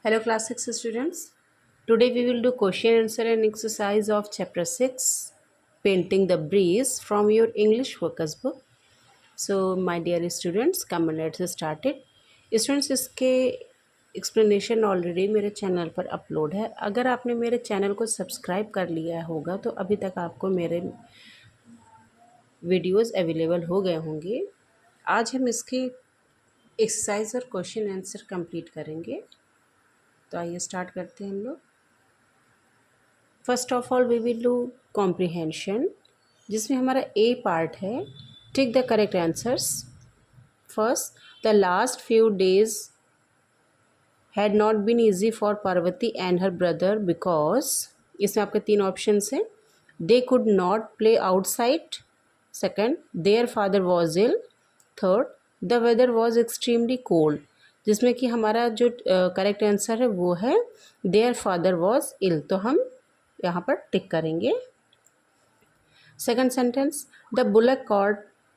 Hello class 6 students. Today we will do question answer and exercise of chapter 6 painting the breeze from your English focus book. So my dear students, come and let's start it. Students, इसके explanation already मेरे channel पर upload है. अगर आपने मेरे channel को subscribe कर लिया होगा तो अभी तक आपको मेरे वीडियोस अवेलेबल हो गए होंगे. आज हम इसकी एक्सरसाइज और क्वेश्चन आंसर कंप्लीट करेंगे. तो आइए स्टार्ट करते हैं हम लोग. First of all we will do comprehension, जिसमें हमारा ए पार्ट है. Tick the correct answers. First, the last few days had not been easy for Parvati and her brother because. इसमें आपके 3 ऑप्शन हैं. They could not play outside. Second, their father was ill. Third, the weather was extremely cold. जिसमें कि हमारा जो correct answer है वो है देयर फादर वॉज इल. तो हम यहाँ पर टिक करेंगे. Second sentence, the bullock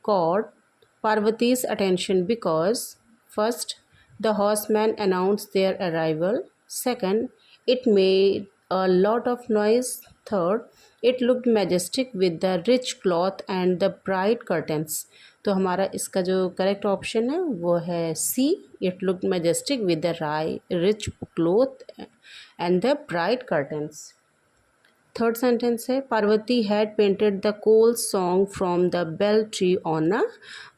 caught Parvati's attention because first, the horseman announced their arrival. Second, it made a lot of noise. Third, it looked majestic with the rich cloth and the bright curtains. तो हमारा इसका जो correct option है वो है C. It looked majestic with the rich cloth and the bright curtains. Third sentence है Parvati had painted the koel song from the bell tree on a.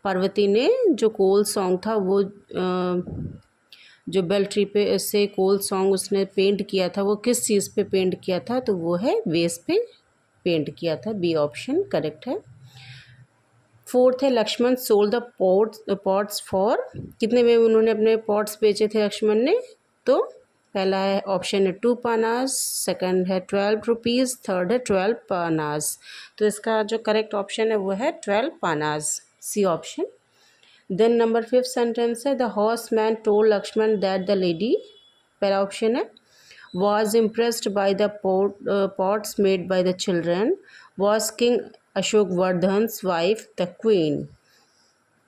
Parvati ने जो कोल सॉन्ग था वो जो बेल ट्री पे से कोल सॉन्ग उसने पेंट किया था वो किस चीज़ पे पेंट किया था? तो वो है वेस पे पेंट किया था. बी ऑप्शन करेक्ट है. फोर्थ है Lakshman sold the pots for. कितने में उन्होंने अपने पॉट्स बेचे थे लक्ष्मण ने? तो पहला है ऑप्शन है 2 पानास. सेकंड है 12 रुपीज़. थर्ड है 12 पानास. तो इसका जो करेक्ट ऑप्शन है वो है 12 पानास. C option. Then number 5 sentence है the horseman told Lakshman that the lady. पहला ऑप्शन है was impressed by the pots made by the children. Was King Ashokvardhan's wife the queen?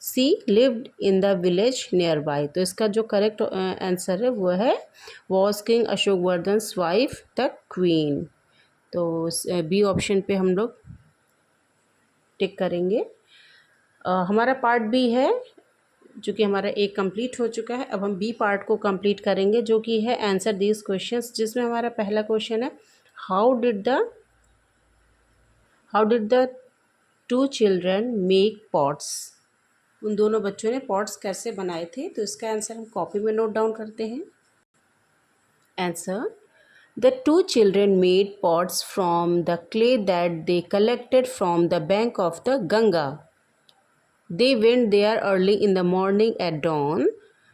C lived in the village nearby. तो इसका जो correct answer है वो है was King Ashokvardhan's wife the queen. तो B option पे हम लोग टिक करेंगे. हमारा पार्ट बी है जो कि हमारा एक कंप्लीट हो चुका है. अब हम बी पार्ट को कंप्लीट करेंगे जो कि है आंसर दीज क्वेश्चंस, जिसमें हमारा पहला क्वेश्चन है how did the 2 children make pots. उन दोनों बच्चों ने पॉट्स कैसे बनाए थे? तो इसका आंसर हम कॉपी में नोट डाउन करते हैं. Answer, the 2 children made pots from the clay that they collected from the bank of the Ganga. They went there early in the morning at dawn.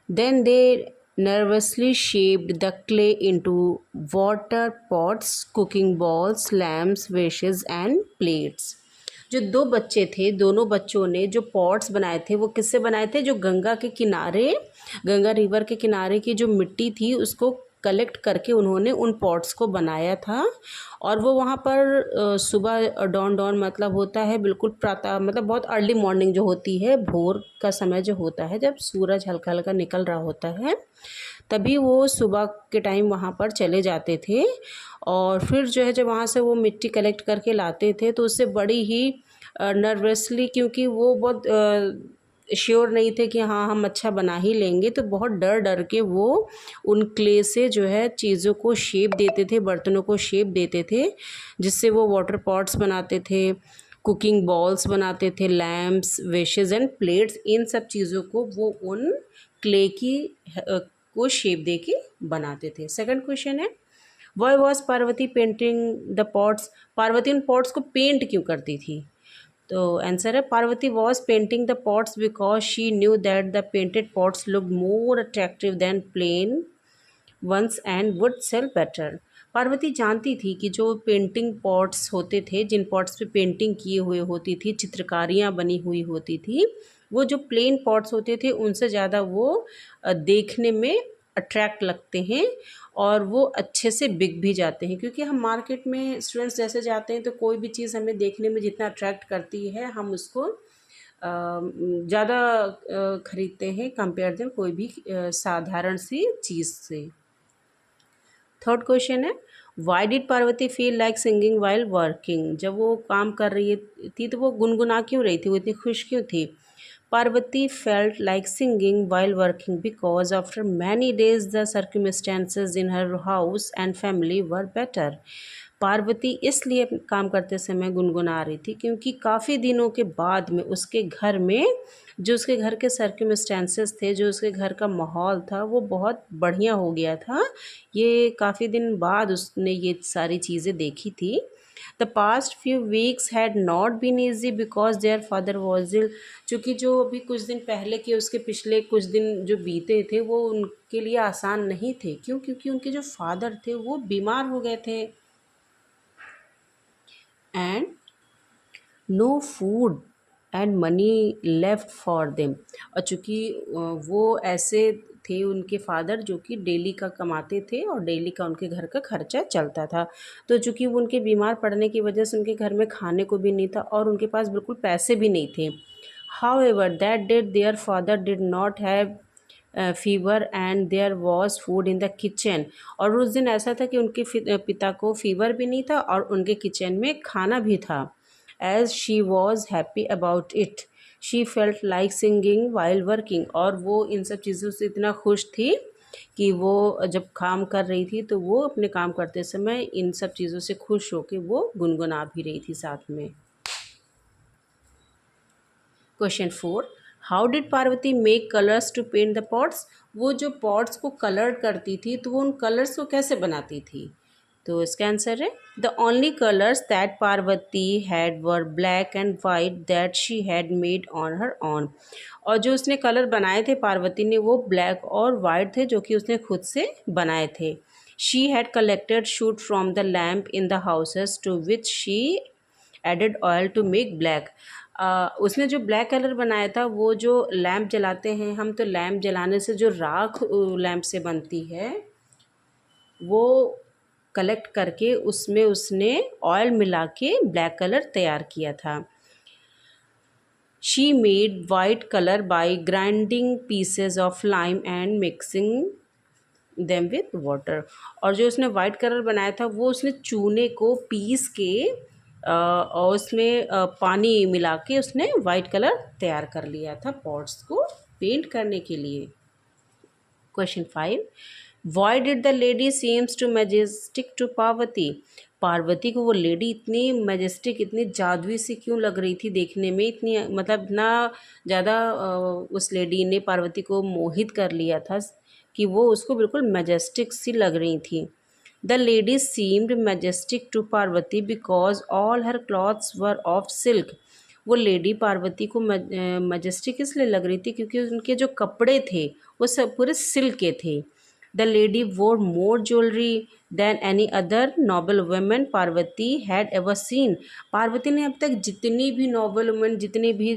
Then they nervously shaped the clay into water pots, cooking bowls, lamps, vases and plates. जो 2 बच्चे थे, दोनों बच्चों ने जो pots बनाए थे वो किससे बनाए थे? जो गंगा के किनारे, गंगा रिवर के किनारे की जो मिट्टी थी उसको कलेक्ट करके उन्होंने उन पॉट्स को बनाया था. और वो वहाँ पर सुबह डॉन मतलब होता है बिल्कुल प्रातः, मतलब बहुत अर्ली मॉर्निंग जो होती है, भोर का समय जो होता है जब सूरज हल्का हल्का निकल रहा होता है, तभी वो सुबह के टाइम वहाँ पर चले जाते थे. और फिर जो है जब वहाँ से वो मिट्टी कलेक्ट करके लाते थे तो उससे बड़ी ही नर्वसली, क्योंकि वो बहुत श्योर नहीं थे कि हाँ हम अच्छा बना ही लेंगे, तो बहुत डर के वो उन क्ले से जो है चीज़ों को शेप देते थे, बर्तनों को शेप देते थे, जिससे वो वाटर पॉट्स बनाते थे, कुकिंग बॉल्स बनाते थे, लैम्प्स, वेशेस एंड प्लेट्स. इन सब चीज़ों को वो उन क्ले की को शेप दे के बनाते थे. सेकंड क्वेश्चन है why was Parvati painting the pots. Parvati उन पॉट्स को पेंट क्यों करती थी? तो आंसर है Parvati was painting the pots because she knew that the painted pots look more attractive than plain ones and would sell better. Parvati जानती थी कि जो पेंटिंग पॉट्स होते थे, जिन पॉट्स पे पेंटिंग किए हुए होती थी, चित्रकारियाँ बनी हुई होती थी, वो जो प्लेन पॉट्स होते थे उनसे ज़्यादा वो देखने में अट्रैक्ट लगते हैं और वो अच्छे से बिक भी जाते हैं. क्योंकि हम मार्केट में स्टूडेंट्स जैसे जाते हैं तो कोई भी चीज़ हमें देखने में जितना अट्रैक्ट करती है हम उसको ज़्यादा ख़रीदते हैं कंपेयर देन कोई भी साधारण सी चीज़ से. थर्ड क्वेश्चन है, why did Parvati feel like singing while working? जब वो काम कर रही थी तो वो गुनगुना क्यों रही थी, वो इतनी खुश क्यों थी? Parvati felt like singing while working because after many days the circumstances in her house and family were better. Parvati इसलिए काम करते समय गुनगुना रही थी क्योंकि काफ़ी दिनों के बाद में उसके घर में जो उसके घर के सर्कमस्टेंसेस थे, जो उसके घर का माहौल था, वो बहुत बढ़िया हो गया था। ये काफ़ी दिन बाद उसने ये सारी चीज़ें देखी थी। The past few weeks had not been easy because their father was ill. चूँकि जो अभी कुछ दिन पहले के उसके पिछले कुछ दिन जो बीते थे वो उनके लिए आसान नहीं थे। क्यों? क्योंकि उनके जो फादर थे वो बीमार हो गए थे। And no food and money left for them. और चूँकि वो ऐसे थे उनके फादर जो कि डेली का कमाते थे और डेली का उनके घर का खर्चा चलता था। तो चूँकि वो उनके बीमार पड़ने की वजह से उनके घर में खाने को भी नहीं था और उनके पास बिल्कुल पैसे भी नहीं थे। However that day their father did not have fever and there was food in the kitchen. और उस दिन ऐसा था कि उनके पिता को फीवर भी नहीं था और उनके किचन में खाना भी था। As she was happy about it she felt like singing while working. और वो इन सब चीज़ों से इतना खुश थी कि वो जब काम कर रही थी तो वो अपने काम करते समय इन सब चीज़ों से खुश होकर वो गुनगुना भी रही थी साथ में। Question 4, how did Parvati make colours to paint the pots? वो जो पॉट्स को कलर करती थी तो वो उन कलर्स को कैसे बनाती थी? तो इसका आंसर है, the only colours that Parvati had were black and white that she had made on her own. और जो उसने कलर बनाए थे पार्वती ने वो ब्लैक और वाइट थे जो कि उसने खुद से बनाए थे। She had collected soot from the lamp in the houses to which she added oil to make black. उसने जो ब्लैक कलर बनाया था वो जो लैम्प जलाते हैं हम, तो लैम्प जलाने से जो राख लैम्प से बनती है वो कलेक्ट करके उसमें उसने ऑयल मिला के ब्लैक कलर तैयार किया था। She made white colour bye grinding pieces of lime and mixing them with water. और जो उसने वाइट कलर बनाया था वो उसने चूने को पीस के और उसमें पानी मिला के उसने वाइट कलर तैयार कर लिया था पॉट्स को पेंट करने के लिए। Question 5, why did the lady seems to majestic to Parvati? Parvati को वो लेडी इतनी मैजेस्टिक, इतनी जादुई सी क्यों लग रही थी देखने में? इतनी मतलब इतना ज़्यादा उस लेडी ने पार्वती को मोहित कर लिया था कि वो उसको बिल्कुल मैजेस्टिक सी लग रही थी। The lady seemed majestic to Parvati because all her clothes were of silk. वो लेडी पार्वती को मैजेस्टिक इसलिए लग रही थी क्योंकि उनके जो कपड़े थे वो सब पूरे सिल्क के थे। The lady wore more jewellery than any other noble women Parvati had ever seen. Parvati ने अब तक जितनी भी नॉबल वुमेन, जितनी भी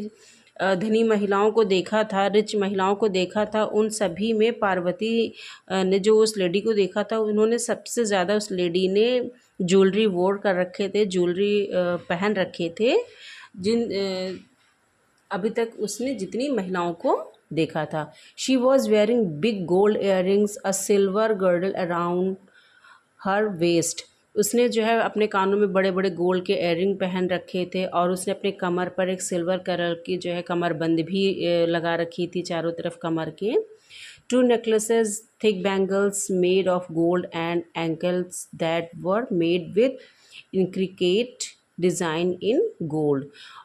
धनी महिलाओं को देखा था, रिच महिलाओं को देखा था, उन सभी में पार्वती ने जो उस लेडी को देखा था उन्होंने सबसे ज़्यादा उस लेडी ने ज्वेलरी वोर कर रखे थे, ज्वेलरी पहन रखे थे जिन अभी तक उसने जितनी महिलाओं को देखा था। She was wearing big gold earrings, a silver girdle around her waist. उसने जो है अपने कानों में बड़े बड़े गोल्ड के इयररिंग पहन रखे थे और उसने अपने कमर पर एक सिल्वर कलर की जो है कमरबंद भी लगा रखी थी चारों तरफ कमर के। Two necklaces, thick bangles made of gold and ankles that were made with intricate design in gold.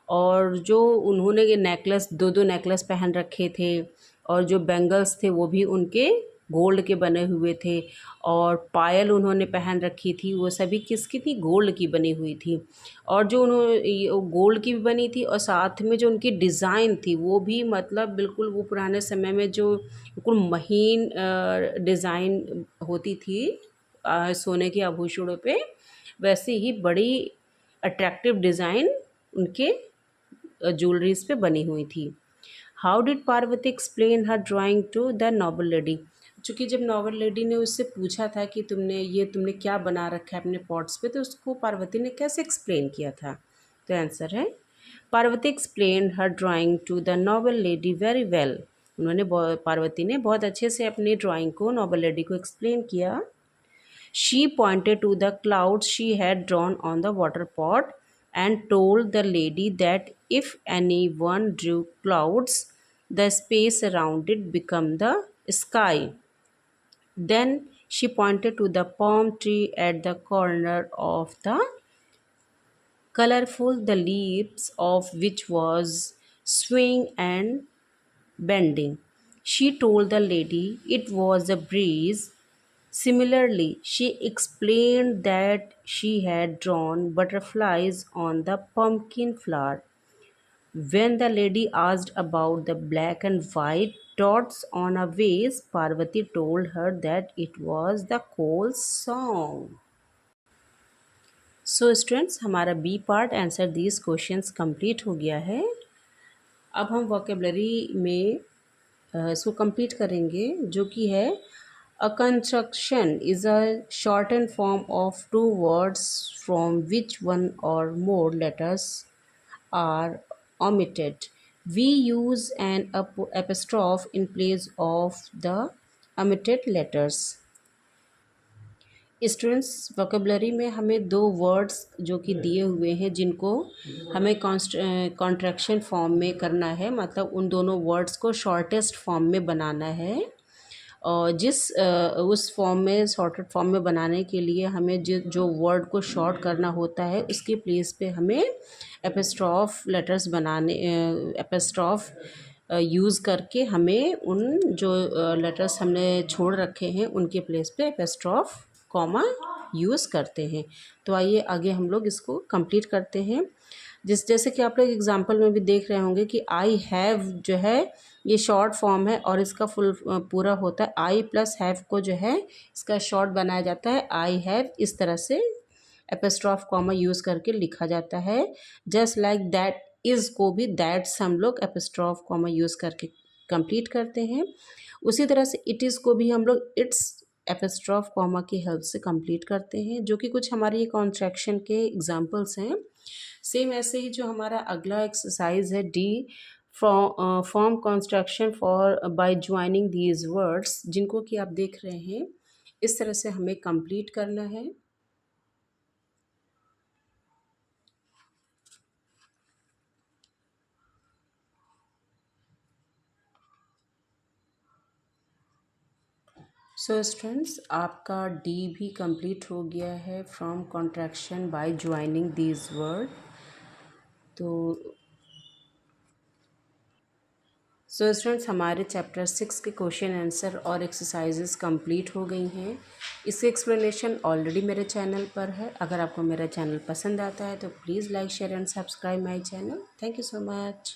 और जो उन्होंने ये नेकलेस, दो दो नेकलेस पहन रखे थे और जो बैंगल्स थे वो भी उनके गोल्ड के बने हुए थे और पायल उन्होंने पहन रखी थी, वो सभी किसकी थी? गोल्ड की बनी हुई थी। और जो उन्होंने गोल्ड की भी बनी थी और साथ में जो उनकी डिज़ाइन थी वो भी मतलब बिल्कुल वो पुराने समय में जो बिल्कुल महीन डिज़ाइन होती थी सोने के आभूषणों पे, वैसे ही बड़ी अट्रैक्टिव डिज़ाइन उनके ज्वेलरीज पे बनी हुई थी। How did Parvati explain her drawing to the noble lady? चूँकि जब नॉबल लेडी ने उससे पूछा था कि तुमने क्या बना रखा है अपने पॉट्स पे, तो उसको पार्वती ने कैसे एक्सप्लेन किया था? तो आंसर है, Parvati explain her drawing to the noble lady very well. Parvati ने बहुत अच्छे से अपनी ड्राइंग को नॉबल लेडी को एक्सप्लेन किया। She pointed to the clouds she had drawn on the water pot and told the lady that if anyone drew clouds, the space around it became the sky. Then she pointed to the palm tree at the corner of the colorful, the leaves of which was swaying and bending. She told the lady it was a breeze. Similarly, she explained that she had drawn butterflies on the pumpkin flower. When the lady asked about the black and white dots on a vase, Parvati told her that it was the coal's song. So students, हमारा B part answer these questions complete हो गया है। अब हम vocabulary में इसको complete करेंगे, जो कि है a contraction is a shorten form of two words from which one or more letters are omitted. We use an apostrophe in place of the omitted letters. Students, vocabulary में हमें दो words जो कि दिए हुए हैं, जिनको हमें कॉन्ट्रैक्शन फॉर्म में करना है, मतलब उन दोनों वर्ड्स को शॉर्टेस्ट फॉर्म में बनाना है। और उस फॉर्म में, शॉर्टेड फॉर्म में बनाने के लिए हमें जो वर्ड को शॉर्ट करना होता है, उसके प्लेस पे हमें एपिस्ट्रॉफ लेटर्स बनाने, एपिस्ट्रॉफ यूज़ करके हमें उन जो लेटर्स हमने छोड़ रखे हैं उनके प्लेस पे एपिस्ट्रॉफ कॉमा यूज़ करते हैं। तो आइए आगे हम लोग इसको कंप्लीट करते हैं। जैसे कि आप लोग एग्जांपल में भी देख रहे होंगे कि आई हैव जो है ये शॉर्ट फॉर्म है, और इसका फुल पूरा होता है आई प्लस हैव को जो है इसका शॉर्ट बनाया जाता है आई हैव। इस तरह से एपिस्ट्रॉफ कॉमा यूज़ करके लिखा जाता है। जस्ट लाइक दैट इज़ को भी दैट्स हम लोग एपिस्ट्रॉफ कॉमा यूज़ करके कंप्लीट करते हैं। उसी तरह से इट इज़ को भी हम लोग इट्स एपिस्ट्रॉफ कॉमा की हेल्प से कंप्लीट करते हैं, जो कि कुछ हमारे ये कॉन्ट्रैक्शन के एग्जांपल्स हैं। सेम ऐसे ही जो हमारा अगला एक्सरसाइज है D, form construction for by joining these words, जिनको कि आप देख रहे हैं, इस तरह से हमें कंप्लीट करना है। सो स्टूडेंट्स, आपका डी भी कंप्लीट हो गया है, from contraction by joining these word. तो सो स्टूडेंट्स, हमारे चैप्टर 6 के क्वेश्चन आंसर और एक्सरसाइजेस कंप्लीट हो गई हैं। इसकी एक्सप्लेनेशन ऑलरेडी मेरे चैनल पर है। अगर आपको मेरा चैनल पसंद आता है तो please like share and subscribe my channel. Thank you so much.